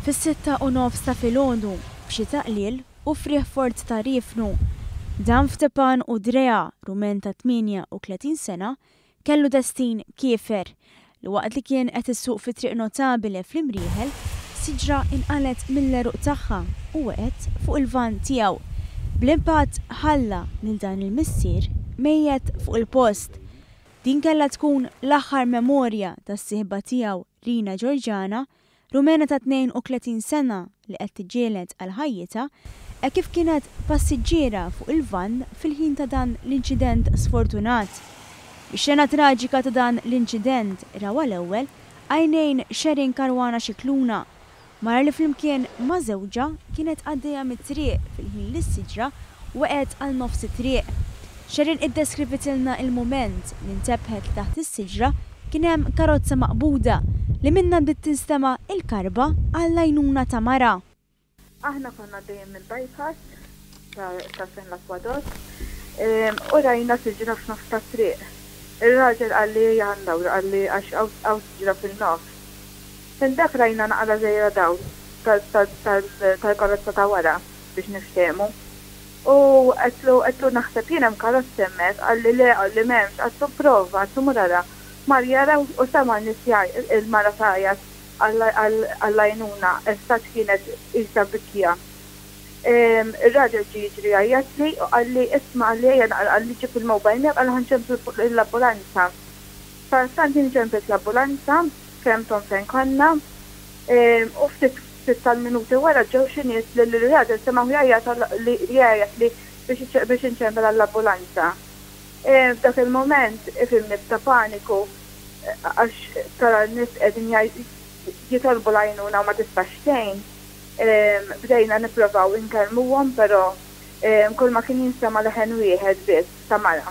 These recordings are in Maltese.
Fis-6:09 ta' filgħodu b'xi taqlil u frieħ fort ta' riefnu. Dan F'Tepan u Drea, rumen ta' 38 sena, kellu destin kiefer li waqt li kien qed issuq fi triq notabile fl-Imrieħel, siġra inqalet mill-eruq tagħha u waqgħet fuq il-van tiegħu. Bl-impatt ħalla lil dan il-missier mejjed fuq il-post. Din kellha tkun l-aħħar memorja tas-sieħba tiegħu Rina Ġorġana, rumena ta' 32 sena li qed tiġġieled għal ħajjitha, kif kienet passiġġiera fuq il-van fil-ħin ta' dan l-inċident sfortunat. Ix-xena traġika ta' dan l-inċident rawa l-ewwel għajnejn Sherin Karwana Xikluna, mara li flimkien ma' żewġa kienet għaddejja mit-triq fil-ħin li s-siġra waqgħet għal nofs it-triq. Sherin iddeskrivitilna il-mument li ntebħet taħt is-siġra kien hemm karozza maqbuda li minnha bdiet tinstema' il-karba għall-għajnuna ta' mara. Aħna konna dejjem mill-bypass ta' fejn l-Akwadot u rajna siġra f'nofs ta' triq. Ir-raġel għalli jgħandawr għalli għax għaw siġra fil-nofs. Fin dak rajna naqra żejra daw tal-karozza ta' wara biex niftehmu. U għetlu naħseb jien hemm karozza hemmhekk għalli le għalli m'hemmx għattu prova għattu murara Marjara u sama nisjaj il-mara tajjat għall-għajnuna, estat kienet iżda bikkija. Ir-raġel ġiġri għajatli u għalli isma għalli għalli ġib il-mobajl għalli ħanċemplu l-ambulanza. Farstanti nċempet l-ambulanza, kremton fejn konna, u ftit tal-minuti wara ġew xinies li l-raġel semaw jgħajat li biex nċempel l-ambulanza. F'dak il-moment ifimni ta' paniku għax tara n-nis edin jitolbu l-għajnuna ma tistax xejn, bdejna niprofaw inkelmuhom, pero kull ma kien jinsema leħen wieħed biss ta' mara.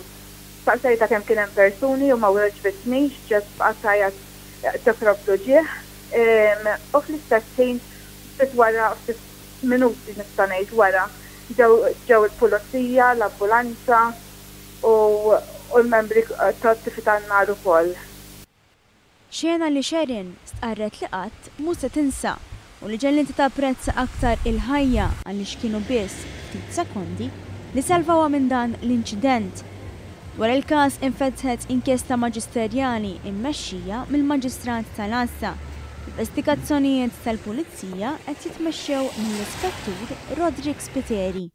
Saqsejta kemm kien hemm persuni u ma weġbitnix, ġest qasajat tifroblu ġieħ, u fl-istess ħin ftit wara ftit minuti nista' ngħid wara ġew il-pulizija, l-ambulanza u l-membri tat-tifi tan-nar ukoll. Xena li Sherin stqarret li qatt mhux se tinsa u li ġelli tapprezza aktar il-ħajja għaliex kienu biss ftit sekondi li salvawha minn dan l-inċident. Wara l-każ infetħet inkjesta maġisterjali mmexxija mill-Maġistrat tal-Assa. L-investigazzjonijiet tal-Pulizija qed jitmexxew mill-Ispettur Rodrik Spiteri.